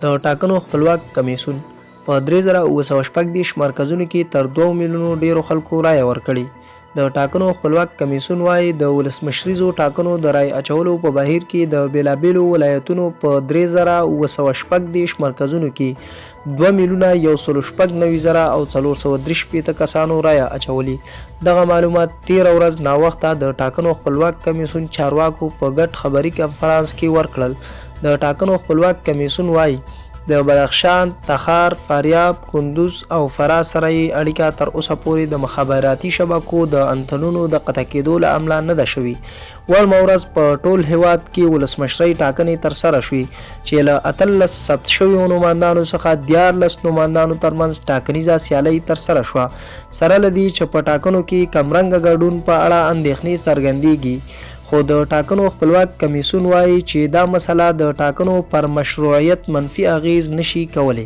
د ټاکنو خپلواک کمیسیون په 3714 مرکزونو کې تر 2 میلیونو ډیرو خلکو رایه ورکړې. د ټاکنو خپلواک کمیسیون وايي د ولسمشریزو ټاکنو د رای اچولو په بهیر کې د بیلابیلو ولایتونو په 3714 مرکزونو کې 2,196,000 او 433 کسانو رایه اچولي. دغه معلومات 13 ورځ ناوخته د ټاکنو خپلواک کمیسیون چارواکو په ګډ خبري کنفرانس کې ورکړل. د ټاکنو خپلواک کمیسیون وايي د بدخشان، تخار، فاریاب، کندوز او فراه سره یې اړیکه تر اوسه پورې د مخابراتي شبکو د انتنونو د قطع کېدو له امله نه ده شوې. وړمه ورځ په ټول هیواد کې ولسمشرۍ ټاکنې ترسره شوې چې له 18 ثبت شویو نوماندانو څخه 14 نوماندانو ترمنځ ټاکنیزه سیالۍ ترسره شوه. سره له دې چې په ټاکنو کې کمرنګه ګډون په اړه اندېښنې څرګندېږي، خو د ټاکنو خپلواک کمیسیون وايي چې دا مسله د ټاکنو پر مشروعیت منفي اغیز نشي کولی.